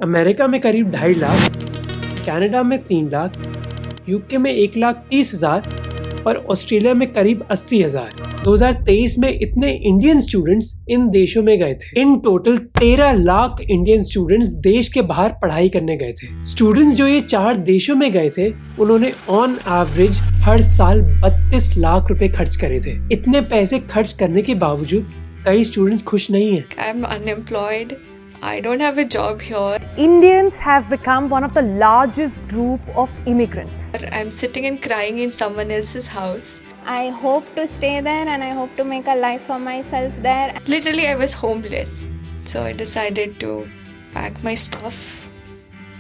America में करीब 2.5 lakh, Canada में 3 लाख, यूके में 1,30,000 और ऑस्ट्रेलिया में करीब 80,000। 2023 में इतने इंडियन स्टूडेंट्स इन देशों में गए थे। In total 13 lakh Indian students देश के बाहर पढ़ाई करने गए थे। स्टूडेंट्स जो ये 4 देशों में गए थे, उन्होंने ऑन एवरेज हर साल 32 लाख रुपए खर्च करे थे। इतने पैसे खर्च करने के बावजूद कई स्टूडेंट्स खुश नहीं हैं। I'm unemployed. I don't have a job here. Indians have become one of the largest group of immigrants. I'm sitting and crying in someone else's house. I hope to stay there and I hope to make a life for myself there. Literally, I was homeless. So I decided to pack my stuff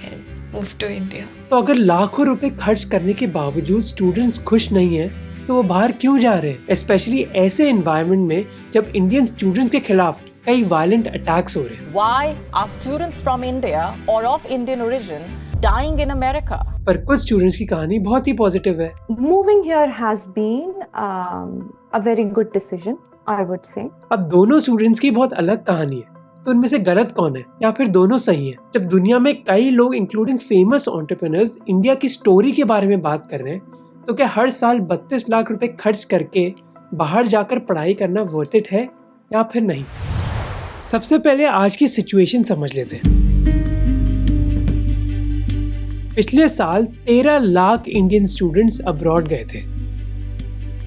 and move to India. तो अगर लाखों रुपए खर्च करने के बावजूद students खुश नहीं हैं, तो वो बाहर क्यों जा रहे हैं? स्पेशली ऐसे एनवायरनमेंट में जब इंडियन स्टूडेंट्स के खिलाफ कई वायलेंट अटैक्स हो रहे हैं। Why are students from India or of Indian origin dying in America? पर कुछ स्टूडेंट्स की कहानी बहुत ही पॉजिटिव है। Moving here has been a very good decision, I would say. अब दोनों स्टूडेंट्स की बहुत अलग कहानी है, तो उनमें से गलत कौन है या फिर दोनों सही हैं? जब दुनिया में कई लोग इंक्लूडिंग फेमस एंटरप्रेन्योर्स इंडिया की स्टोरी के बारे में बात कर रहे हैं, तो क्या हर साल 32 लाख रुपए खर्च करके बाहर जाकर पढ़ाई करना वर्थ इट है या फिर नहीं? सबसे पहले आज की सिचुएशन समझ लेते हैं। पिछले साल 13 लाख इंडियन स्टूडेंट्स अब्रॉड गए थे।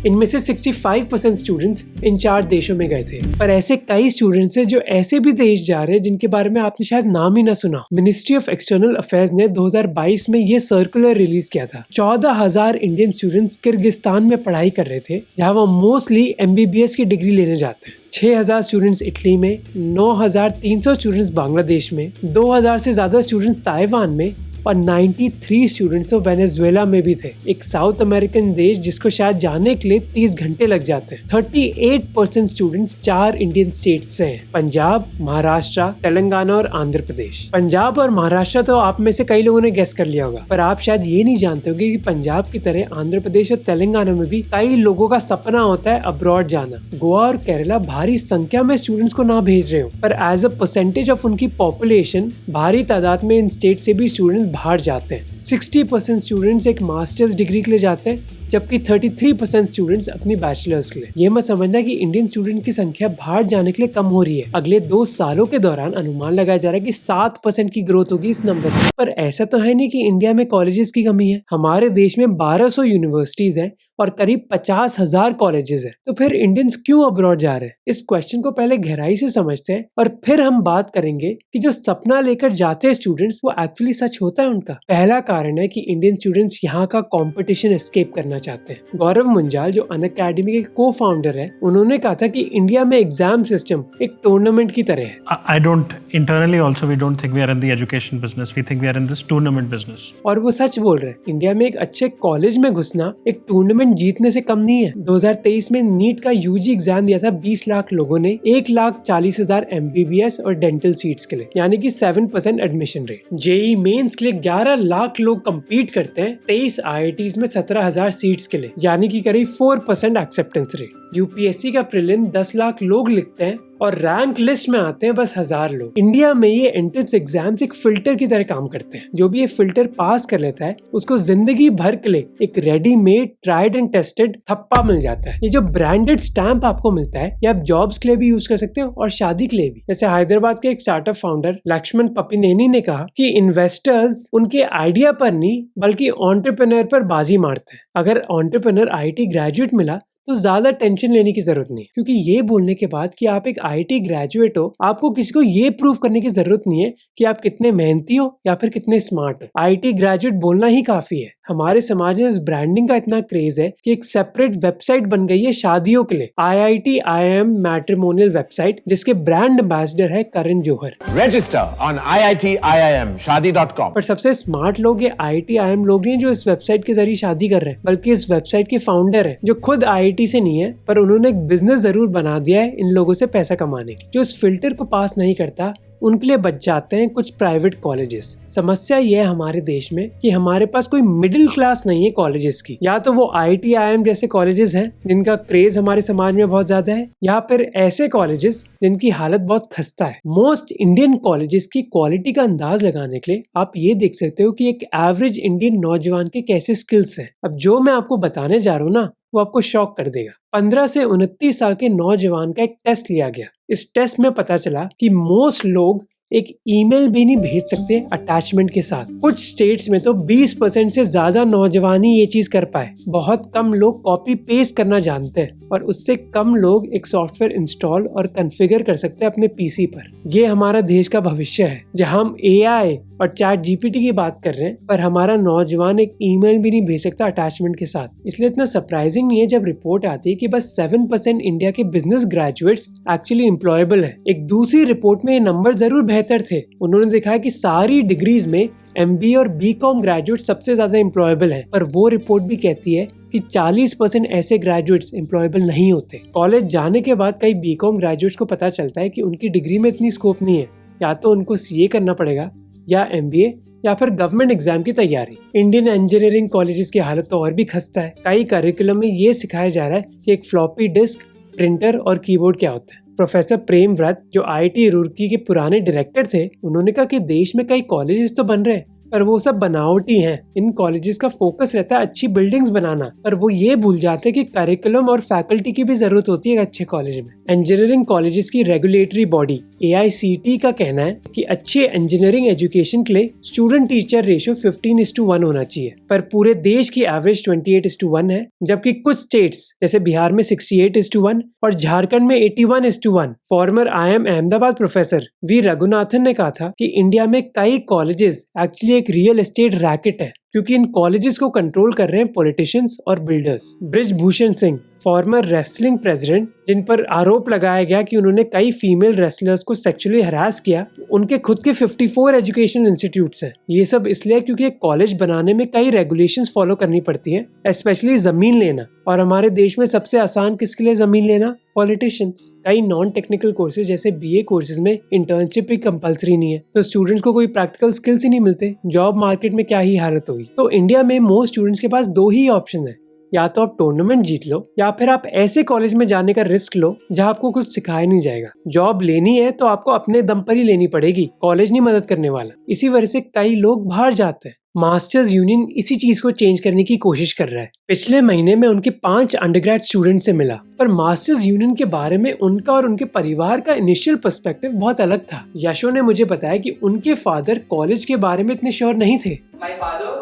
इनमें से 65% स्टूडेंट्स इन 4 देशों में गए थे। पर ऐसे कई स्टूडेंट्स हैं जो ऐसे भी देश जा रहे हैं जिनके बारे में आपने शायद नाम ही ना सुना। मिनिस्ट्री ऑफ एक्सटर्नल अफेयर्स ने 2022 में ये सर्कुलर रिलीज किया था। 14,000 इंडियन स्टूडेंट्स किर्गिस्तान में पढ़ाई कर रहे थे, जहाँ वो मोस्टली MBBS की डिग्री लेने जाते हैं। 6,000 स्टूडेंट्स इटली में, 9,300 स्टूडेंट्स बांग्लादेश में, 2,000 से ज्यादा स्टूडेंट्स ताइवान में और 93 स्टूडेंट्स तो वेनेजुएला में भी थे, एक साउथ अमेरिकन देश जिसको शायद जाने के लिए 30 घंटे लग जाते हैं। 38% स्टूडेंट्स 4 इंडियन स्टेट्स से हैं, पंजाब, महाराष्ट्र, तेलंगाना और आंध्र प्रदेश। पंजाब और महाराष्ट्र तो आप में से कई लोगों ने गेस कर लिया होगा, पर आप शायद ये नहीं जानते होंगे कि पंजाब की तरह आंध्र प्रदेश और तेलंगाना में भी कई लोगों का सपना होता है अब्रॉड जाना। गोवा और केरला भारी संख्या में स्टूडेंट्स को ना भेज रहे हो, पर एज अ परसेंटेज ऑफ उनकी पॉपुलेशन भारी तादाद में इन स्टेट से भी स्टूडेंट्स बाहर जाते हैं। 60% स्टूडेंट्स एक मास्टर्स डिग्री के लिए जाते हैं, जबकि 33% स्टूडेंट्स अपनी बैचलर्स के लिए। ये मत समझना कि इंडियन स्टूडेंट की संख्या बाहर जाने के लिए कम हो रही है। अगले 2 सालों के दौरान अनुमान लगाया जा रहा है कि 7% की ग्रोथ होगी इस नंबर पर ऐसा तो है नहीं कि इंडिया में कॉलेजेस की कमी है। हमारे देश में 1200 यूनिवर्सिटीज हैं और करीब 50,000 कॉलेजेस हैं। तो फिर इंडियंस क्यों अब्रॉड जा रहे हैं? इस क्वेश्चन को पहले गहराई से समझते हैं और फिर हम बात करेंगे कि जो सपना लेकर जाते हैं स्टूडेंट्स, वो एक्चुअली सच होता है उनका। पहला कारण है कि इंडियन स्टूडेंट्स यहाँ का कंपटीशन एस्केप करना चाहते हैं। गौरव मुंजाल जो अनअकैडमी के को-फाउंडर है, उन्होंने कहा था कि इंडिया में एग्जाम सिस्टम एक टूर्नामेंट की तरह है। I don't internally also we don't think we are in the education business. We think we are in this tournament business. और वो सच बोल रहे हैं। इंडिया में एक अच्छे कॉलेज में घुसना एक टूर्नामेंट जीतने से कम नहीं है। 2023 में नीट का यूजी एग्जाम दिया था 20 लाख लोगों ने 1,40,000 MBBS और डेंटल सीट्स के लिए, यानी कि 7% एडमिशन रेट। जेई मेंस के लिए 11 लाख लोग कंपीट करते हैं 23 IITs में 17,000 सीट्स के लिए, यानी कि करीब 4% एक्सेप्टेंस रेट। यूपीएससी का प्रीलिम 10 लाख लोग लिखते हैं और रैंक लिस्ट में आते हैं बस 1,000 लोग। इंडिया में ये एंट्रेंस एग्जाम्स एक फिल्टर की तरह काम करते हैं। जो भी ये फिल्टर पास कर लेता है उसको जिंदगी भर के लिए एक रेडीमेड ट्राइड एंड टेस्टेड थप्पा मिल जाता है। ये जो ब्रांडेड स्टैंप आपको मिलता है, ये आप जॉब्स के लिए भी यूज कर सकते हो और शादी के लिए भी। जैसे हैदराबाद के एक स्टार्टअप फाउंडर लक्ष्मण पपिनेनी ने कहा कि इन्वेस्टर्स उनके आइडिया पर नहीं बल्कि एंटरप्रेन्योर पर बाजी मारते हैं। अगर एंटरप्रेन्योर IIT ग्रेजुएट मिला तो ज्यादा टेंशन लेने की जरूरत नहीं, क्योंकि ये बोलने के बाद कि आप एक IIT ग्रेजुएट हो, आपको किसी को ये प्रूव करने की जरूरत नहीं है कि आप कितने मेहनती हो या फिर कितने स्मार्ट हो। IIT ग्रेजुएट बोलना ही काफी है। हमारे समाज में इस ब्रांडिंग का इतना क्रेज है कि एक सेपरेट वेबसाइट बन गई है शादियों के लिए, IIT IIM मैट्रिमोनियल वेबसाइट, जिसके ब्रांड एम्बेसडर है Karan Johar. Register on IIT IIM shadi.com। पर सबसे स्मार्ट लोग ये IIT IIM लोग नहीं जो इस वेबसाइट के जरिए शादी कर रहे हैं, बल्कि इस वेबसाइट के फाउंडर है जो खुद IIT से नहीं है, पर उन्होंने एक बिजनेस जरूर बना दिया है इन लोगों से पैसा कमाने। जो इस फिल्टर को पास नहीं करता उनके लिए बच जाते हैं कुछ प्राइवेट कॉलेजेस। समस्या ये है हमारे देश में कि हमारे पास कोई मिडिल क्लास नहीं है कॉलेजेस की। या तो वो IIT IIM जैसे कॉलेजेस हैं जिनका क्रेज हमारे समाज में बहुत ज्यादा है, या फिर ऐसे कॉलेजेस जिनकी हालत बहुत खस्ता है। मोस्ट इंडियन कॉलेजेस की क्वालिटी का अंदाज लगाने के लिए आप ये देख सकते हो कि एक एवरेज इंडियन नौजवान के कैसे स्किल्स हैं। अब जो मैं आपको बताने जा रहा हूँ ना, वो आपको शॉक कर देगा। 15 से 29 साल के नौजवान का एक टेस्ट लिया गया। इस टेस्ट में पता चला कि मोस्ट लोग एक ईमेल भी नहीं भेज सकते अटैचमेंट के साथ। कुछ स्टेट्स में तो 20% से ज्यादा नौजवान ही ये चीज कर पाए। बहुत कम लोग कॉपी पेस्ट करना जानते हैं और उससे कम लोग एक सॉफ्टवेयर इंस्टॉल और कॉन्फ़िगर कर सकते हैं अपने पीसी पर। ये हमारा देश का भविष्य है, जहां हम AI और ChatGPT की बात कर रहे हैं, पर हमारा नौजवान एक ईमेल भी नहीं भेज सकता अटैचमेंट के साथ। इसलिए इतना सरप्राइजिंग नहीं है जब रिपोर्ट आती है कि बस 7% इंडिया के बिजनेस ग्रेजुएट्स एक्चुअली एम्प्लॉयबल है। एक दूसरी रिपोर्ट में ये नंबर जरूर बेहतर थे। उन्होंने दिखाया कि सारी डिग्रीज में MBA और BCom ग्रेजुएट सबसे ज्यादा एम्प्लॉयबल है, पर वो रिपोर्ट भी कहती है कि 40% ऐसे ग्रेजुएट्स एम्प्लॉयबल नहीं होते। कॉलेज जाने के बाद कई BCom ग्रेजुएट्स को पता चलता है कि उनकी डिग्री में इतनी स्कोप नहीं है, या तो उनको CA करना पड़ेगा या MBA या फिर गवर्नमेंट एग्जाम की तैयारी। इंडियन इंजीनियरिंग कॉलेजेस की हालत तो और भी खस्ता है। कई करिकुलम में ये सिखाया जा रहा है कि एक फ्लॉपी डिस्क, प्रिंटर और कीबोर्ड क्या होता है। प्रोफेसर प्रेम व्रत, जो IIT रुड़की के पुराने डायरेक्टर थे, उन्होंने कहा कि देश में कई कॉलेजेस तो बन रहे हैं, पर वो सब बनावटी हैं। इन कॉलेजेस का फोकस रहता है अच्छी बिल्डिंग्स बनाना, पर वो ये भूल जाते हैं कि करिकुलम और फैकल्टी की भी जरूरत होती है अच्छे कॉलेज में। इंजीनियरिंग कॉलेजेस की रेगुलेटरी बॉडी AICTE का कहना है कि अच्छे इंजीनियरिंग एजुकेशन के लिए स्टूडेंट टीचर रेशियो 15:1 होना चाहिए, पर पूरे देश की एवरेज 28:1 है, जबकि कुछ स्टेट्स जैसे बिहार में 68:1 और झारखंड में 81:1। Farmer IIM Ahmedabad professor V Raghunathan ने कहा था कि इंडिया में कई कॉलेजेस एक्चुअली एक रियल एस्टेट रैकेट है, क्योंकि इन कॉलेजेस को कंट्रोल कर रहे हैं पॉलिटिशियंस और builders. Brij Bhushan Singh, former wrestling president, जिन पर आरोप लगाया गया कि उन्होंने कई फीमेल रेसलर्स को सेक्सुअली हरास किया, उनके खुद के 54 एजुकेशनल इंस्टीट्यूट्स हैं। ये सब इसलिए क्योंकि कॉलेज बनाने में कई रेगुलेशंस फॉलो करनी पड़ती हैं, स्पेशली जमीन लेना। और हमारे देश में सबसे आसान किसके लिए जमीन लेना? पॉलिटिशियंस। कई नॉन टेक्निकल कोर्सेज जैसे BA कोर्सेज में इंटर्नशिप भी कंपलसरी नहीं है, तो स्टूडेंट्स को कोई प्रैक्टिकल स्किल्स ही नहीं मिलते। जॉब मार्केट में क्या ही हालत होगी। तो इंडिया में मोस्ट स्टूडेंट्स के पास 2 ही ऑप्शन है, या तो आप टूर्नामेंट जीत लो या फिर आप ऐसे कॉलेज में जाने का रिस्क लो जहां आपको कुछ सिखाया नहीं जाएगा। जॉब लेनी है तो आपको अपने दम पर ही लेनी पड़ेगी, कॉलेज नहीं मदद करने वाला। इसी वजह से कई लोग बाहर जाते हैं। मास्टर्स यूनियन इसी चीज को चेंज करने की कोशिश कर रहा है। पिछले महीने में उनके 5 अंडरग्रेड स्टूडेंट से मिला, पर मास्टर्स यूनियन के बारे में उनका और उनके परिवार का इनिशियल पर्सपेक्टिव बहुत अलग था। यशो ने मुझे बताया कि उनके फादर कॉलेज के बारे में इतने श्योर नहीं थे। My father,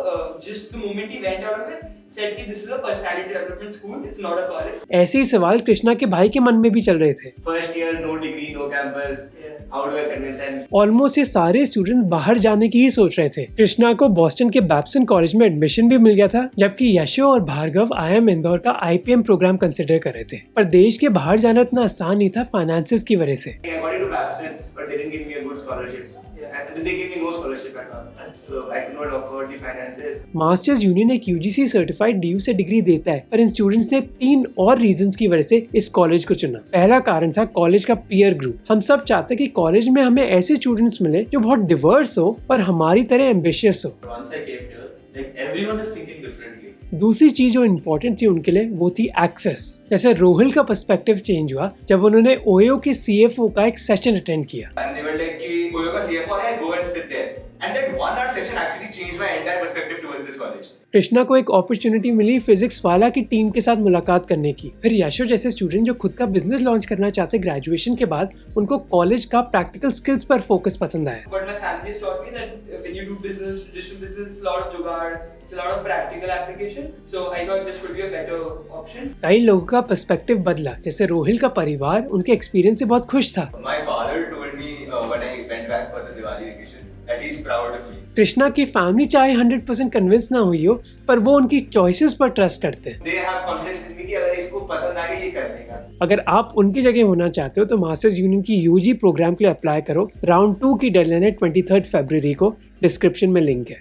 just the moment he went out of it, said कि this is a personality development school, it's not a college. ऐसे ही सवाल कृष्णा के भाई के मन में भी चल रहे थे। First year, no degree, no campus. How do I convince them? Almost ये सारे स्टूडेंट बाहर जाने की ही सोच रहे थे। कृष्णा को बॉस्टन के बैप्सन कॉलेज में एडमिशन भी मिल गया था, जबकि यशो और भार्गव IIM इंदौर का IPM प्रोग्राम कंसिडर कर रहे थे। पर देश के बाहर जाना इतना आसान नहीं था फाइनेंसेस की वजह से। I got into Babson, but they didn't give me a good scholarship. And they gave me no scholarship at all. So I could not afford the finances. Masters union एक UGC सर्टिफाइड DU से degree देता है, पर इन students ने 3 और reasons की वजह से इस कॉलेज को चुना। पहला कारण था कॉलेज का पीयर ग्रुप। हम सब चाहते कि कॉलेज में हमें ऐसे स्टूडेंट्स मिले जो बहुत डिवर्स हो पर हमारी तरह एम्बिशियस हो। Once I came here, like everyone is thinking differently. दूसरी चीज जो इम्पोर्टेंट थी उनके लिए वो थी एक्सेस। जैसे रोहिल का पर्सपेक्टिव चेंज हुआ जब उन्होंने OYO के CFO का एक सेशन अटेंड किया। And they were like कि OYO का CFO है, go and sit there. And that 1 hour session actually changed my entire perspective towards this college. Krishna को एक अपॉर्चुनिटी मिली फिजिक्स वाला की टीम के साथ मुलाकात करने की। फिर यशो जैसे स्टूडेंट जो खुद का बिजनेस लॉन्च करना चाहते ग्रेजुएशन के बाद, उनको कॉलेज का प्रैक्टिकल स्किल्स पर फोकस पसंद आया। But my family has taught me that when you do business, traditional business, it's a lot of jugaad, it's a lot of practical application. So I thought this would be a better option. कई लोगों का perspective बदला, जैसे रोहिल का परिवार उनके experience से बहुत खुश था। My father told me when I went back for the Diwali vacation that he is proud of me. Krishna की फैमिली चाहे 100% कन्विंस ना हुई हो, पर वो उनकी चॉइसेस पर ट्रस्ट करते हैं। They have confidence in me कि अगर इसको पसंद आ गई ये कर लेगा। अगर आप उनकी जगह होना चाहते हो तो मास्टर्स यूनियन की UG प्रोग्राम के लिए अप्लाई करो। राउंड 2 की डेडलाइन है 23 फरवरी को, डिस्क्रिप्शन में लिंक है।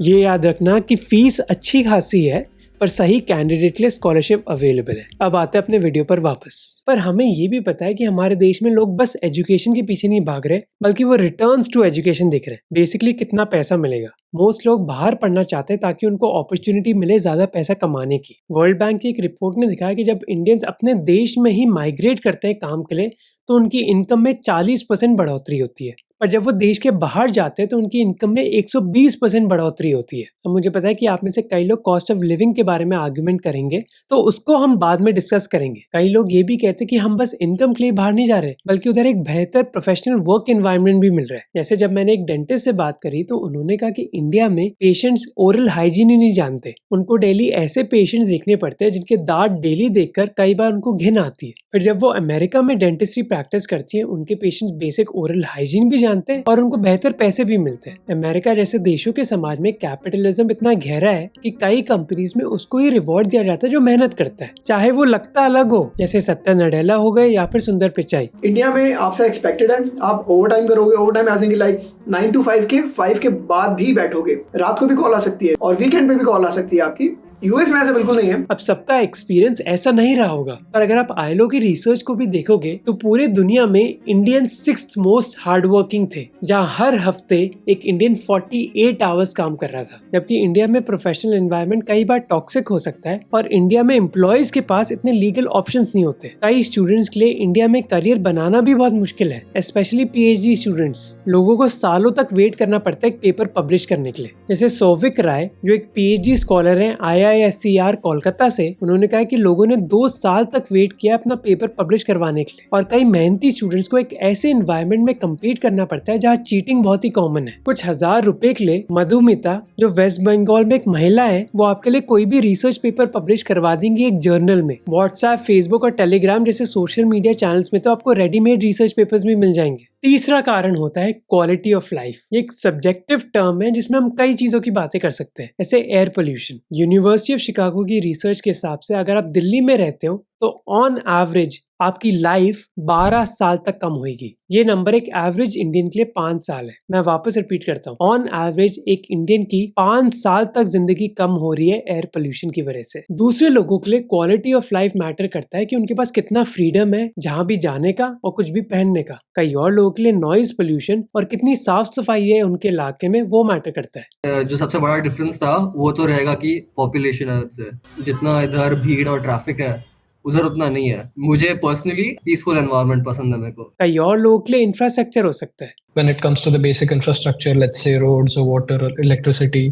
ये याद रखना कि फीस अच्छी खासी है, पर सही कैंडिडेट के लिए स्कॉलरशिप अवेलेबल है। अब आते हैं अपने वीडियो पर वापस। पर हमें ये भी पता है कि हमारे देश में लोग बस एजुकेशन के पीछे नहीं भाग रहे, बल्कि वो रिटर्न्स टू एजुकेशन देख रहे हैं। बेसिकली कितना पैसा मिलेगा। मोस्ट लोग बाहर पढ़ना चाहते हैं ताकि उनको अपॉर्चुनिटी मिले ज्यादा पैसा कमाने की। वर्ल्ड बैंक की एक रिपोर्ट ने दिखाया कि जब इंडियंस अपने देश में ही माइग्रेट करते हैं काम के लिए तो उनकी इनकम में 40% बढ़ोतरी होती है, पर जब वो देश के बाहर जाते हैं तो उनकी इनकम में 120% बढ़ोतरी होती है। अब मुझे पता है कि आप में से कई लोग कॉस्ट ऑफ लिविंग के बारे में आर्गुमेंट करेंगे, तो उसको हम बाद में डिस्कस करेंगे। कई लोग ये भी कहते हैं कि हम बस इनकम के लिए बाहर नहीं जा रहे, बल्कि उधर एक बेहतर प्रोफेशनल वर्क एनवायरनमेंट भी मिल रहा है। जैसे जब मैंने एक डेंटिस्ट से बात करी तो उन्होंने कहा कि इंडिया में पेशेंट्स ओरल हाइजीन ही नहीं जानते। उनको डेली ऐसे पेशेंट्स देखने पड़ते हैं जिनके दांत डेली देखकर कई बार उनको घिन आती है। फिर जब वो अमेरिका में डेंटिस्ट्री प्रैक्टिस करती है, उनके पेशेंट्स बेसिक ओरल हाइजीन भी जानते हैं और उनको बेहतर पैसे भी मिलते हैं। अमेरिका जैसे देशों के समाज में कैपिटलिज्म इतना गहरा है कि कई कंपनीज में उसको ही रिवॉर्ड दिया जाता है जो मेहनत करता है, चाहे वो लगता अलग हो, जैसे सत्या नडेला हो गए या फिर सुंदर पिचाई। इंडिया में आपसे एक्सपेक्टेड है आप ओवर टाइम करोगे। ओवर टाइम ऐसे लाइक 9 to 5 के बाद भी बैठोगे। रात को भी कॉल आ सकती है और वीकेंड पे भी कॉल आ सकती है आपकी। यूएस में ऐसा बिल्कुल नहीं है। अब सबका एक्सपीरियंस ऐसा नहीं रहा होगा, पर अगर आप आईएलओ की रिसर्च को भी देखोगे तो पूरे दुनिया में Indian 6th most hard working थे, जहां हर हफ्ते एक इंडियन 48 आवर्स काम कर रहा था। जबकि इंडिया में प्रोफेशनल एनवायरनमेंट कई बार टॉक्सिक हो सकता है और इंडिया में एम्प्लॉयज के पास इतने लीगल ऑप्शंस नहीं होते। कई स्टूडेंट्स के लिए इंडिया में करियर बनाना भी बहुत मुश्किल है, स्पेशली पीएचडी स्टूडेंट्स। लोगों को सालों तक वेट करना पड़ता है एक पेपर पब्लिश करने के लिए। जैसे सौविक राय जो एक पीएचडी स्कॉलर है IISER कोलकाता से, उन्होंने कहा कि लोगों ने 2 साल तक वेट किया अपना पेपर पब्लिश करवाने के लिए। और कई मेहनती स्टूडेंट्स को एक ऐसे एनवायरनमेंट में कम्पीट करना पड़ता है जहाँ चीटिंग बहुत ही कॉमन है। कुछ हजार रुपए के लिए मधुमिता जो वेस्ट बंगाल में एक महिला है, वो आपके लिए कोई भी रिसर्च पेपर पब्लिश करवा देंगी एक जर्नल में। व्हाट्सएप, फेसबुक और टेलीग्राम जैसे सोशल मीडिया चैनल्स में तो आपको रेडीमेड रिसर्च पेपर्स भी मिल जाएंगे। तीसरा कारण होता है क्वालिटी ऑफ लाइफ। ये एक सब्जेक्टिव टर्म है जिसमें हम कई चीजों की बातें कर सकते हैं, जैसे air pollution. University of Chicago की रिसर्च के हिसाब से अगर आप दिल्ली में रहते हो तो ऑन एवरेज आपकी लाइफ 12 साल तक कम होगी। ये नंबर एक एवरेज इंडियन के लिए 5 साल है। मैं वापस रिपीट करता हूँ, ऑन एवरेज एक इंडियन की 5 साल तक जिंदगी कम हो रही है एयर पोल्यूशन की वजह से। दूसरे लोगों के लिए क्वालिटी ऑफ लाइफ मैटर करता है कि उनके पास कितना फ्रीडम है जहाँ भी जाने का और कुछ भी पहनने का। कई और लोगों के लिए नॉइज पोल्यूशन और कितनी साफ सफाई है उनके इलाके में, वो मैटर करता है। जो सबसे बड़ा डिफरेंस था वो तो रहेगा कि पॉपुलेशन से, जितना इधर भीड़ और ट्रैफिक है उधर उतना नहीं है। मुझे पर्सनली पीसफुल एनवायरनमेंट पसंद है मेरे को। कई और लोगों के लिए इंफ्रास्ट्रक्चर हो सकता है। When it comes to the basic infrastructure, let's say roads or water or electricity,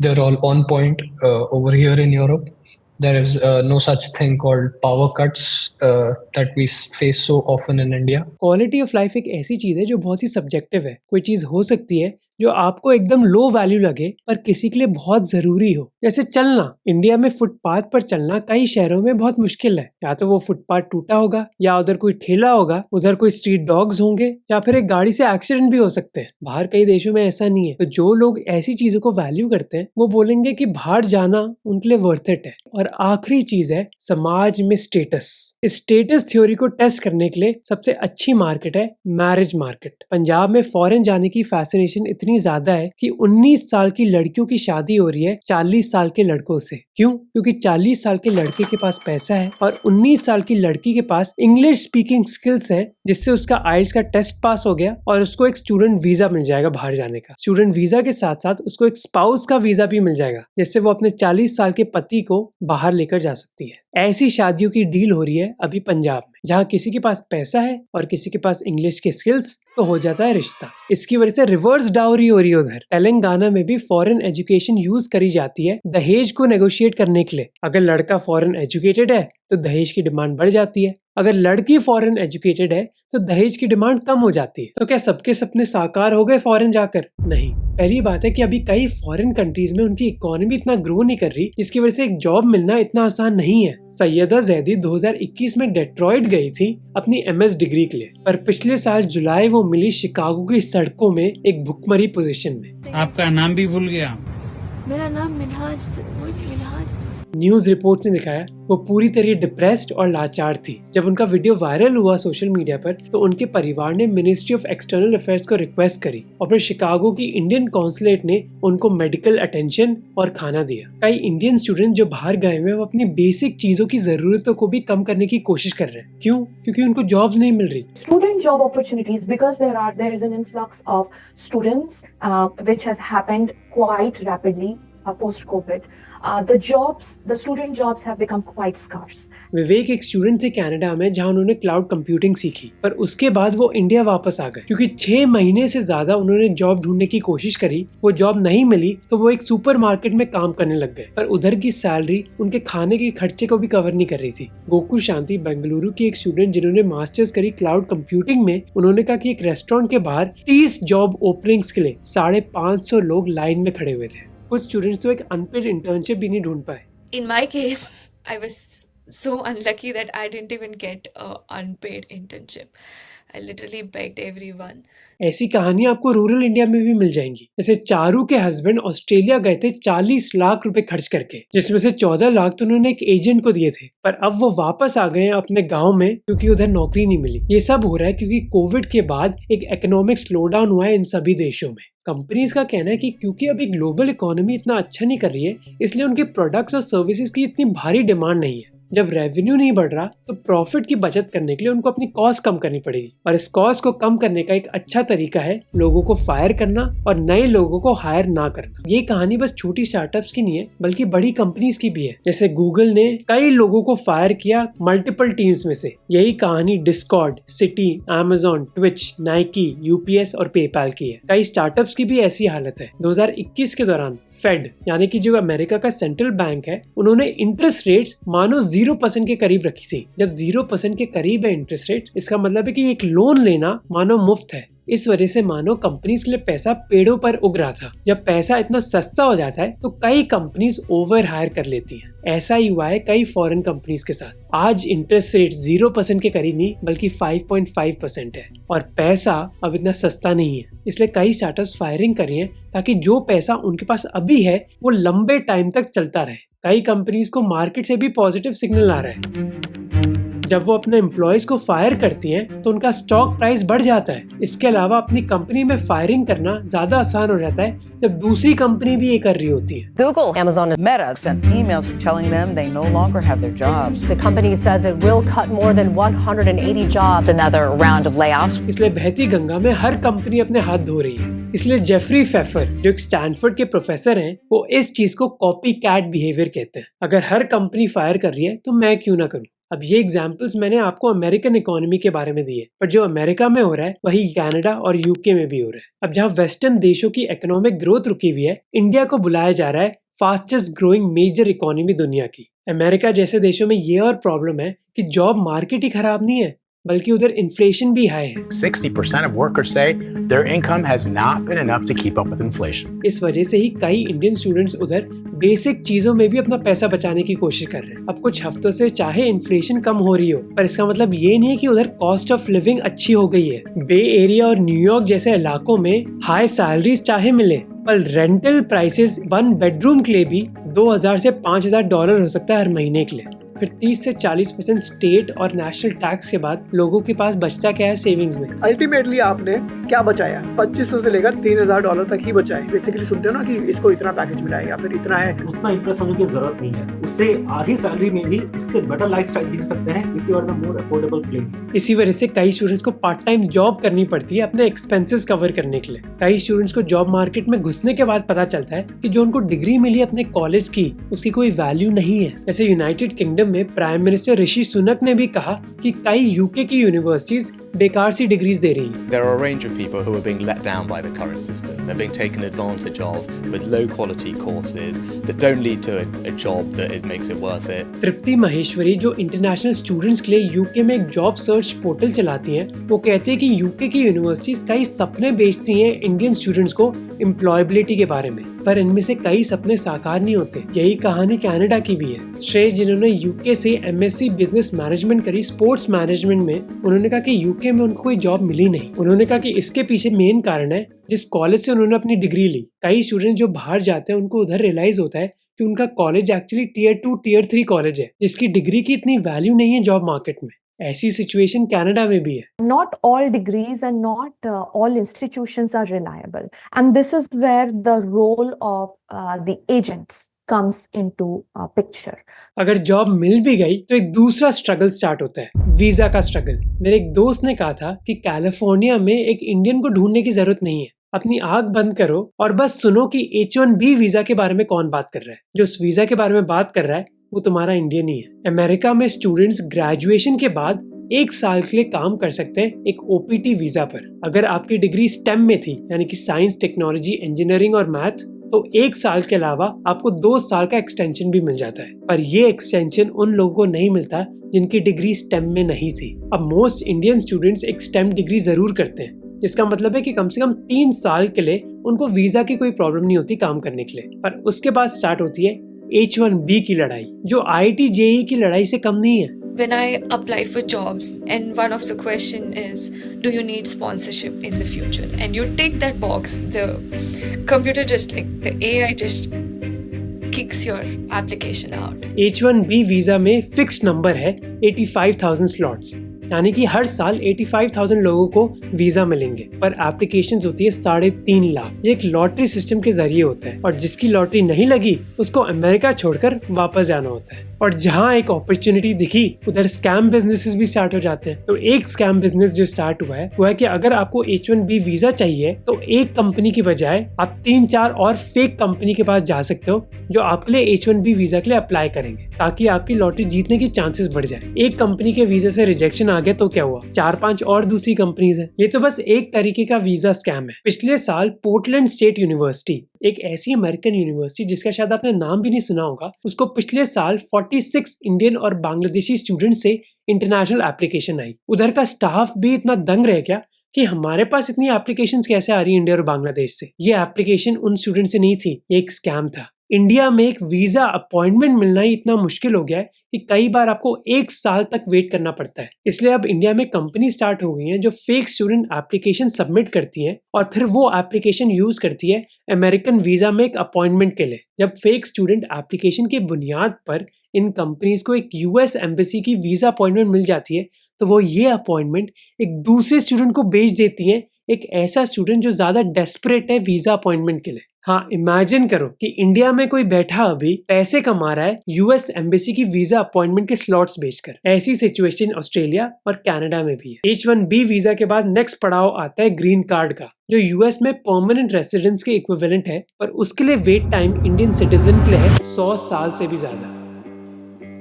they're all on point. Over here in Europe, there is no such thing called power cuts that we face so often in India. Quality of life एक ऐसी चीज है जो बहुत ही subjective है। कोई चीज हो सकती है जो आपको एकदम लो वैल्यू लगे पर किसी के लिए बहुत जरूरी हो। जैसे चलना, इंडिया में फुटपाथ पर चलना कई शहरों में बहुत मुश्किल है। या तो वो फुटपाथ टूटा होगा, या उधर कोई ठेला होगा, उधर कोई स्ट्रीट डॉग्स होंगे, या फिर एक गाड़ी से एक्सीडेंट भी हो सकते हैं। बाहर कई देशों में ऐसा नहीं है। तो जो लोग ऐसी चीजों को वैल्यू करते हैं वो बोलेंगे कि बाहर जाना उनके लिए वर्थ इट है। और आखिरी चीज है समाज में स्टेटस। इस स्टेटस थ्योरी को टेस्ट करने के लिए सबसे अच्छी मार्केट है मैरिज मार्केट। पंजाब में फॉरेन जाने की फैसिनेशन इतनी ज्यादा है कि 19 साल की लड़कियों की शादी हो रही है 40 साल के लड़कों से। क्यों? क्योंकि 40 साल के लड़के के पास पैसा है और 19 साल की लड़की के पास इंग्लिश स्पीकिंग स्किल्स हैं, जिससे उसका आइल्स का टेस्ट पास हो गया और उसको एक स्टूडेंट वीजा मिल जाएगा बाहर जाने का। स्टूडेंट वीजा के साथ साथ उसको एक स्पाउस का वीजा भी मिल जाएगा, जिससे वो अपने 40 साल के पति को बाहर लेकर जा सकती है। ऐसी शादियों की डील हो रही है अभी पंजाब में, जहाँ किसी के पास पैसा है और किसी के पास इंग्लिश के स्किल्स, तो हो जाता है रिश्ता। इसकी वजह से रिवर्स डाउरी हो रही है उधर। तेलंगाना में भी फॉरेन एजुकेशन यूज करी जाती है दहेज को नेगोशिएट करने के लिए। अगर लड़का फॉरेन एजुकेटेड है तो दहेज की डिमांड बढ़ जाती है, अगर लड़की फॉरेन एजुकेटेड है तो दहेज की डिमांड कम हो जाती है। तो क्या सबके सपने साकार हो गए फॉरेन जाकर? नहीं। पहली बात है कि अभी कई फॉरेन कंट्रीज में उनकी इकोनॉमी इतना ग्रो नहीं कर रही, जिसकी वजह से एक जॉब मिलना इतना आसान नहीं है। सैयदा जैदी 2021 में डेट्रॉइट गई थी अपनी MS डिग्री के लिए, पर पिछले साल जुलाई वो मिली शिकागो की सड़कों में एक भुखमरी पोजीशन में। आपका नाम भी भूल गया। मेरा नाम मिनहाज। न्यूज रिपोर्ट्स ने दिखाया वो पूरी तरह डिप्रेस्ड और लाचार थी। जब उनका वीडियो वायरल हुआ सोशल मीडिया पर तो उनके परिवार ने मिनिस्ट्री ऑफ एक्सटर्नल अफेयर्स को रिक्वेस्ट करी और फिर शिकागो की इंडियन कॉन्सुलेट ने उनको मेडिकल अटेंशन और खाना दिया। कई इंडियन स्टूडेंट जो बाहर गए हुए वो अपनी बेसिक चीजों की जरूरतों को भी कम करने की कोशिश कर रहे हैं। क्यों? क्योंकि उनको जॉब्स नहीं मिल रही। Student job opportunities, because there is an influx of students which has happened quite rapidly post COVID. The student jobs have become quite scarce. विवेक एक स्टूडेंट थे कनाडा में जहां उन्होंने क्लाउड कंप्यूटिंग सीखी, पर उसके बाद वो इंडिया वापस आ गए क्योंकि 6 महीने से ज्यादा उन्होंने जॉब ढूंढने की कोशिश करी। वो जॉब नहीं मिली तो वो एक सुपरमार्केट में काम करने लग गए, पर उधर की सैलरी उनके खाने के खर्चे को भी कवर नहीं कर रही थी। गोकू शांति बेंगलुरु की एक स्टूडेंट जिन्होंने मास्टर्स करी क्लाउड कंप्यूटिंग में, उन्होंने कहा कि एक रेस्टोरेंट के बाहर 30 जॉब ओपनिंग्स के लिए 550 लोग लाइन में खड़े हुए थे। कुछ स्टूडेंट्स तो एक अनपेड इंटर्नशिप भी नहीं ढूंढ पाए। In my case, I was so unlucky that I didn't even get an unpaid internship. I literally begged everyone. ऐसी कहानियां आपको रूरल इंडिया में भी मिल जाएंगी। जैसे चारू के हस्बैंड ऑस्ट्रेलिया गए थे 40 लाख रुपए खर्च करके, जिसमें से 14 लाख तो उन्होंने एक एजेंट को दिए थे, पर अब वो वापस आ गए हैं अपने गांव में क्योंकि उधर नौकरी नहीं मिली। ये सब हो रहा है क्योंकि कोविड के बाद एक इकोनॉमिक स्लोडाउन हुआ है इन सभी देशों में। कंपनीज का कहना है कि क्योंकि अभी ग्लोबल इकोनॉमी इतना अच्छा नहीं कर रही है, इसलिए उनके प्रोडक्ट्स और सर्विसेज की इतनी भारी डिमांड नहीं है। जब रेवेन्यू नहीं बढ़ रहा तो प्रॉफिट की बचत करने के लिए उनको अपनी कॉस्ट कम करनी पड़ेगी, और इस कॉस्ट को कम करने का एक अच्छा तरीका है लोगों को फायर करना और नए लोगों को हायर ना करना। ये कहानी बस छोटी स्टार्टअप्स की नहीं है बल्कि बड़ी कंपनीज की भी है। जैसे गूगल ने कई लोगों को फायर किया मल्टीपल टीम्स में से। यही कहानी Discord, city, Amazon, Twitch, Nike, UPS और पेपैल की है। कई स्टार्टअप्स की भी ऐसी हालत है। 2021 के दौरान फेड यानी कि जो अमेरिका का सेंट्रल बैंक है, उन्होंने इंटरेस्ट रेट्स मानो 0% के करीब रखी थी। जब 0% के करीब है इंटरेस्ट रेट, इसका मतलब है कि एक लोन लेना मानो मुफ्त है। इस वजह से मानो कंपनीज के लिए पैसा पेड़ों पर उग रहा था। जब पैसा इतना सस्ता हो जाता है तो कई कंपनीज ओवर हायर कर लेती हैं। ऐसा ही हुआ है कई फॉरेन कंपनीज के साथ। आज इंटरेस्ट रेट 0% के करीब नहीं बल्कि 5.5% है, और पैसा अब इतना सस्ता नहीं है। इसलिए कई स्टार्टअप्स फायरिंग कर रही हैं ताकि जो पैसा उनके पास अभी है वो लंबे टाइम तक चलता रहे। कई कंपनीज को मार्केट से भी पॉजिटिव सिग्नल आ रहा है। जब वो अपने एम्प्लॉयज को फायर करती हैं तो उनका स्टॉक प्राइस बढ़ जाता है। इसके अलावा अपनी कंपनी में फायरिंग करना ज्यादा आसान हो जाता है जब दूसरी कंपनी भी ये कर रही होती है। Google, Amazon, and Meta sent emails telling them they no longer have their jobs. The company says it will cut more than 180 jobs. Another round of layoffs. इसलिए बहती गंगा में हर कंपनी अपने हाथ धो रही है। इसलिए जेफरी फेफर जो एक स्टैनफोर्ड के प्रोफेसर हैं, वो इस चीज को कॉपी कैट बिहेवियर कहते हैं। अगर हर कंपनी फायर कर रही है तो मैं क्यों ना करूं। अब ये एग्जाम्पल्स मैंने आपको अमेरिकन इकोनॉमी के बारे में दिए, पर जो अमेरिका में हो रहा है वही कनाडा और यूके में भी हो रहा है। अब जहाँ वेस्टर्न देशों की इकोनॉमिक ग्रोथ रुकी हुई है, इंडिया को बुलाया जा रहा है फास्टेस्ट ग्रोइंग मेजर इकोनॉमी दुनिया की। अमेरिका जैसे देशों में ये और प्रॉब्लम है कि जॉब मार्केट ही खराब नहीं है बल्कि उधर इन्फ्लेशन भी हाई है। 60% of workers say their income has not been enough to keep up with inflation. इस वजह से ही कई इंडियन स्टूडेंट्स उधर बेसिक चीजों में भी अपना पैसा बचाने की कोशिश कर रहे हैं। अब कुछ हफ्तों से चाहे इन्फ्लेशन कम हो रही हो, पर इसका मतलब ये नहीं है कि उधर कॉस्ट ऑफ लिविंग अच्छी हो गई है। बे एरिया और न्यूयॉर्क जैसे इलाकों में हाई सैलरीज चाहे मिले, पर रेंटल प्राइसेस 1 बेडरूम के लिए भी $2,000 से $5,000 हो सकता है हर महीने के लिए। फिर 30 से 40% स्टेट और नेशनल टैक्स के बाद लोगों के पास बचता क्या है सेविंग्स में। अल्टीमेटली आपने क्या बचाया? 2500 से लेकर $3,000 तक ही बचा है। बेसिकली सुनते हो ना कि इसको इतना पैकेज मिला है या फिर इतना है। उतना इंप्रेस होने की जरूरत नहीं है। उससे आधी सैलरी में भी उससे बेटर लाइफस्टाइल जी सकते हैं if you are the more affordable place. इसी वजह से कई स्टूडेंट्स को पार्ट टाइम जॉब करनी पड़ती है अपने एक्सपेंसेस कवर करने के लिए। कई स्टूडेंट्स को जॉब मार्केट में घुसने के बाद पता चलता है कि जो उनको डिग्री मिली अपने कॉलेज की, उसकी कोई वैल्यू नहीं है। जैसे यूनाइटेड किंगडम में प्राइम मिनिस्टर ऋषि सुनक ने भी कहा कि कई यूके की यूनिवर्सिटीज बेकार सी डिग्रीज दे रही हैं। There are a range of people who are being let down by the current system. They're being taken advantage of with low quality courses that don't lead to a job that it makes it worth it. तृप्ति महेश्वरी जो international students के लिए UK में एक job search portal चलाती हैं, वो कहते हैं कि यूके की यूनिवर्सिटीज कई सपने बेचती हैं इंडियन स्टूडेंट्स को एम्प्लॉयबिलिटी के बारे में, पर इनमें से कई सपने साकार नहीं होते। यही कहानी कनाडा की भी है। श्रेय जिन्होंने यूके यूके से एमएससी बिजनेस मैनेजमेंट करी स्पोर्ट्स मैनेजमेंट में। उन्होंने कहा कि यूके में उनको कोई जॉब मिली नहीं। उन्होंने कहा कि इसके पीछे मेन कारण है जिस कॉलेज से उन्होंने अपनी डिग्री ली। कई स्टूडेंट जो बाहर जाते हैं उनको उधर रियलाइज होता है कि उनका college actually tier 2 tier 3 college है जिसकी डिग्री की इतनी वैल्यू नहीं है जॉब मार्केट में। ऐसी सिचुएशन कनाडा में भी है। Not all degrees and not all institutions are reliable, and this is where the role of the agents comes into picture. अगर जॉब मिल भी गई तो एक दूसरा स्ट्रगल स्टार्ट होता है, वीजा का स्ट्रगल। मेरे एक दोस्त ने कहा था कि कैलिफोर्निया में एक इंडियन को ढूंढने की जरूरत नहीं है। अपनी आंख बंद करो और बस सुनो कि H1B वीजा के बारे में कौन बात कर रहा है। जो उस वीजा के बारे में बात कर रहा है वो तुम्हारा इंडियन ही है। अमेरिका में स्टूडेंट्स ग्रेजुएशन के बाद 1 साल के लिए काम कर सकते हैं एक OPT वीजा पर। अगर आपकी डिग्री स्टेम में थी, यानी कि साइंस, टेक्नोलॉजी, इंजीनियरिंग और मैथ, तो 1 साल के अलावा आपको 2 साल का एक्सटेंशन भी मिल जाता है। पर ये एक्सटेंशन उन लोगों को नहीं मिलता जिनकी डिग्री स्टेम में नहीं थी। अब मोस्ट इंडियन स्टूडेंट्स एक स्टेम डिग्री जरूर करते हैं, जिसका मतलब है कि कम से कम 3 साल के लिए उनको वीजा की कोई प्रॉब्लम नहीं होती काम करने के लिए। पर उसके बाद स्टार्ट होती है H1B की लड़ाई, जो IIT JEE की लड़ाई से कम नहीं है। When I apply for jobs, and one of the question is, do you need sponsorship in the future? And you tick that box, the computer just like the AI just kicks your application out. H1B visa में fixed number है 85,000 slots, यानी कि हर साल 85,000 लोगों को visa मिलेंगे। पर applications होती है 3.5 लाख। ये एक लॉटरी सिस्टम के जरिए होता है और जिसकी लॉटरी नहीं लगी उसको अमेरिका छोड़कर वापस जाना होता है। और जहाँ एक अपॉर्चुनिटी दिखी उधर स्कैम बिजनेसेस भी स्टार्ट हो जाते हैं। तो एक स्कैम बिजनेस जो स्टार्ट हुआ है वो है कि अगर आपको H1B वीजा चाहिए तो एक कंपनी की बजाय आप 3-4 और फेक कंपनी के पास जा सकते हो जो आपके लिए H1B वीजा के लिए अप्लाई करेंगे, ताकि आपकी लॉटरी जीतने की चांसेस बढ़ जाए। एक कंपनी के वीजा से रिजेक्शन आ गया तो क्या हुआ, 4-5 और दूसरी कंपनीज है। ये तो बस एक तरीके का वीजा स्कैम है। पिछले साल पोर्टलैंड स्टेट यूनिवर्सिटी, एक ऐसी अमेरिकन यूनिवर्सिटी जिसका शायद आपने नाम भी नहीं सुना होगा, उसको पिछले साल 46 इंडियन और बांग्लादेशी स्टूडेंट से इंटरनेशनल एप्लीकेशन आई। उधर का स्टाफ भी इतना दंग रह गया कि हमारे पास इतनी एप्लीकेशंस कैसे आ रही है इंडिया और बांग्लादेश से। ये एप्लीकेशन उन स्टूडेंट से नहीं थी, ये एक स्कैम था। इंडिया में एक वीजा अपॉइंटमेंट मिलना ही इतना मुश्किल हो गया है कि कई बार आपको 1 साल तक वेट करना पड़ता है। इसलिए अब इंडिया में कंपनी स्टार्ट हो गई हैं जो फेक स्टूडेंट एप्लीकेशन सबमिट करती हैं और फिर वो एप्लीकेशन यूज करती है अमेरिकन वीजा में एक अपॉइंटमेंट के लिए। जब फेक स्टूडेंट एप्लीकेशन की बुनियाद पर इन कंपनीज को एक US एम्बेसी की वीजा अपॉइंटमेंट मिल जाती है तो वो ये अपॉइंटमेंट एक दूसरे स्टूडेंट को बेच देती हैं, एक ऐसा स्टूडेंट जो ज्यादा डेस्परेट है वीजा अपॉइंटमेंट के लिए। हाँ, इमेजिन करो कि इंडिया में कोई बैठा अभी पैसे कमा रहा है US एम्बेसी की वीजा अपॉइंटमेंट के स्लॉट्स बेचकर। ऐसी सिचुएशन ऑस्ट्रेलिया और कनाडा में भी है। H1B वीजा के बाद नेक्स्ट पड़ाव आता है ग्रीन कार्ड का, जो US में परमानेंट रेसिडेंस के इक्विवेलेंट है, पर उसके लिए वेट टाइम इंडियन सिटीजन के लिए है 100 साल से भी ज्यादा।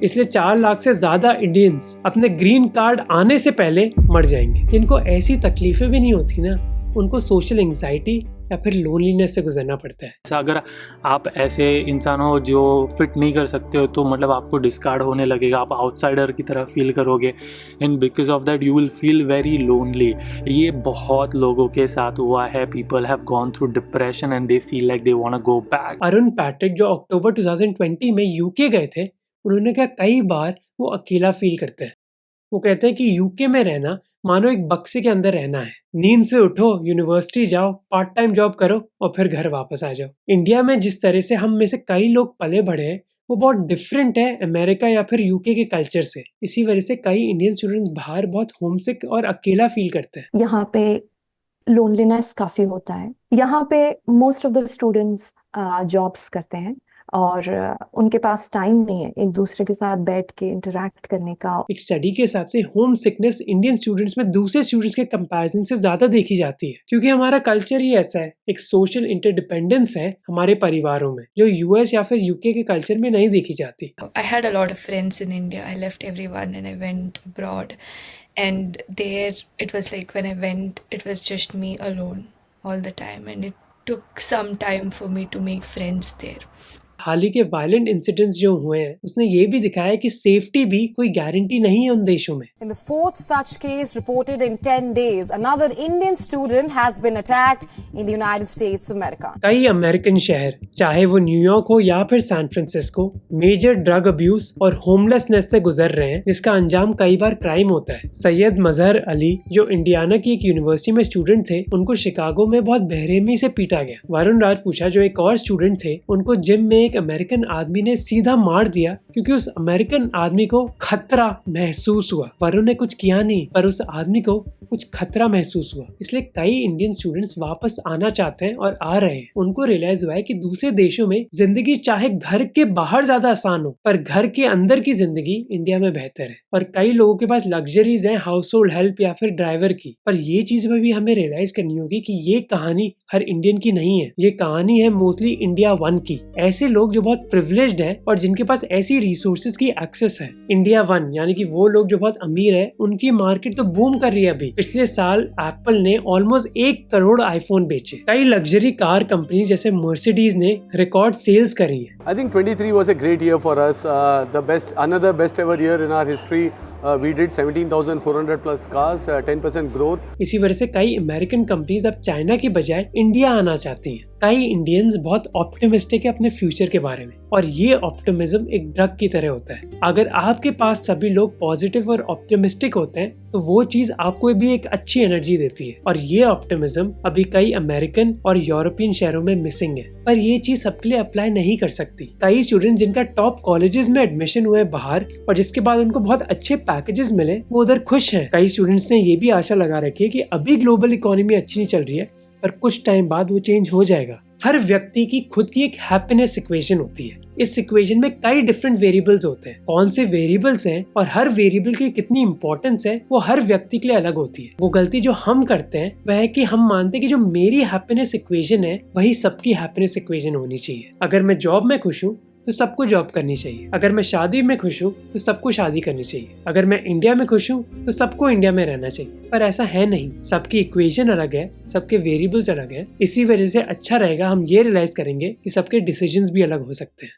इसलिए 4 लाख से ज्यादा इंडियंस अपने ग्रीन कार्ड आने से पहले मर जाएंगे। जिनको ऐसी तकलीफें भी नहीं होती ना, उनको सोशल एंजाइटी या फिर लोनलीनेस से गुजरना पड़ता है। अगर आप ऐसे इंसान हो जो फिट नहीं कर सकते हो तो मतलब आपको डिस्कार्ड होने लगेगा, आप आउटसाइडर की तरह फील करोगे, and because of that you will feel very lonely. ये बहुत लोगों के साथ हुआ है। People have gone through depression and they feel like they want to go back. Arun Patrick जो अक्टूबर 2020 में यूके गए थे, उन्होंने कहा कई बार वो अकेला फील करते हैं। वो कहते हैं कि यूके में रहना मानो एक बक्से के अंदर रहना है। नींद से उठो, यूनिवर्सिटी जाओ, पार्ट टाइम जॉब करो और फिर घर वापस आ जाओ। इंडिया में जिस तरह से हम में से कई लोग पले बढ़े हैं वो बहुत डिफरेंट है अमेरिका या फिर यूके के कल्चर से। इसी वजह से कई इंडियन स्टूडेंट्स बाहर बहुत होमसिक और अकेला फील करते हैं। यहाँ पे लोनलीनेस काफी होता है। यहाँ पे most of the students jobs करते हैं और उनके पास टाइम नहीं है एक दूसरे के साथ बैठ के इंटरैक्ट करने का। एक स्टडी के हिसाब से होम सिकनेस इंडियन स्टूडेंट्स में दूसरे स्टूडेंट्स के कंपैरिजन से ज्यादा देखी जाती है, क्योंकि हमारा कल्चर ही ऐसा है। एक सोशल इंटरडिपेंडेंस है हमारे परिवारों में, जो US या फिर UK के कल्चर में नहीं देखी जाती। I had a lot of friends in India. I left everyone and I went abroad. And there it was like when I went, it was just me alone all the time. And it took some time for me to make friends there. हाल ही के violent incidents जो हुए हैं उसने ये भी दिखाया कि safety भी कोई गारंटी नहीं है उन देशों में। In the fourth such case reported in 10 days, another Indian student has been attacked in the United States of America. कई अमेरिकन शहर, चाहे वो न्यूयॉर्क हो या फिर San Francisco, major drug abuse और होमलेसनेस से गुजर रहे हैं, जिसका अंजाम कई बार क्राइम होता है। सैयद मजहर अली जो इंडियाना की एक यूनिवर्सिटी में स्टूडेंट थे, उनको शिकागो में बहुत बेरहमी से पीटा गया। वरुण राजपूछा जो एक और स्टूडेंट थे, उनको जिम में एक अमेरिकन आदमी ने सीधा मार दिया क्योंकि उस अमेरिकन आदमी को खतरा महसूस हुआ। वरुण ने कुछ किया नहीं, पर उस आदमी को कुछ खतरा महसूस हुआ। इसलिए कई इंडियन स्टूडेंट्स वापस आना चाहते हैं और आ रहे हैं। उनको रियलाइज हुआ है कि दूसरे देशों में जिंदगी चाहे घर के बाहर ज्यादा आसान हो, पर घर के अंदर की जिंदगी इंडिया में बेहतर है। और कई लोगों के पास लग्जरीज हैं, हाउस होल्ड हेल्प या फिर ड्राइवर की, पर ये चीज भी हमें रियलाइज करनी होगी कि ये कहानी हर इंडियन की नहीं है। ये कहानी है मोस्टली इंडिया वन की। ऐसे लोग जो बहुत प्रिविलेज्ड हैं और जिनके पास ऐसी रिसोर्सेज की एक्सेस है। इंडिया वन यानी कि वो लोग जो बहुत अमीर है, उनकी मार्केट तो बूम कर रही है अभी। पिछले साल एप्पल ने ऑलमोस्ट 1 करोड़ आईफोन बेचे। कई लग्जरी कार कंपनी जैसे मर्सिडीज ने रिकॉर्ड सेल्स करी है। I think 23 was a great year for us. Another best ever year in our history. We did 17,400 plus cars, 10% growth. इसी वजह से कई अमेरिकन कंपनीज अब चाइना की बजाय इंडिया आना चाहती हैं। कई इंडियंस बहुत ऑप्टिमिस्टिक है अपने फ्यूचर के बारे में, और ये ऑप्टिमिज्म एक ड्रग की तरह होता है। अगर आपके पास सभी लोग पॉजिटिव और ऑप्टिमिस्टिक होते हैं तो वो चीज आपको भी एक अच्छी एनर्जी देती है, और ये ऑप्टिमिज्म अभी कई अमेरिकन और यूरोपियन शहरों में मिसिंग है। पर ये चीज सबके लिए अप्लाई नहीं कर सकती। कई स्टूडेंट जिनका टॉप कॉलेजेस में एडमिशन हुए बाहर और जिसके बाद उनको बहुत अच्छे पैकेजेस मिले, वो उधर खुश हैं। कई स्टूडेंट्स ने ये भी आशा लगा रखी है कि अभी ग्लोबल इकोनॉमी अच्छी नहीं चल रही है, पर कुछ टाइम बाद वो चेंज हो जाएगा। हर व्यक्ति की खुद की एक हैप्पीनेस इक्वेशन होती है। इस इक्वेशन में कई डिफरेंट वेरिएबल्स होते हैं। कौन से वेरिएबल्स हैं और हर वेरिएबल की कितनी इंपॉर्टेंस है, वो हर व्यक्ति के लिए अलग होती है। वो गलती जो हम करते हैं वह है कि हम मानते हैं कि जो मेरी हैप्पीनेस इक्वेशन है वही सबकी हैप्पीनेस इक्वेशन होनी चाहिए। अगर मैं जॉब में खुश हूँ तो सबको जॉब करनी चाहिए। अगर मैं शादी में खुश हूँ तो सबको शादी करनी चाहिए। अगर मैं इंडिया में खुश हूँ तो सबको इंडिया में रहना चाहिए। पर ऐसा है नहीं, सबकी इक्वेशन अलग है, सबके वेरिएबल्स अलग है। इसी वजह से अच्छा रहेगा हम ये रियलाइज करेंगे कि सबके डिसीजंस भी अलग हो सकते हैं।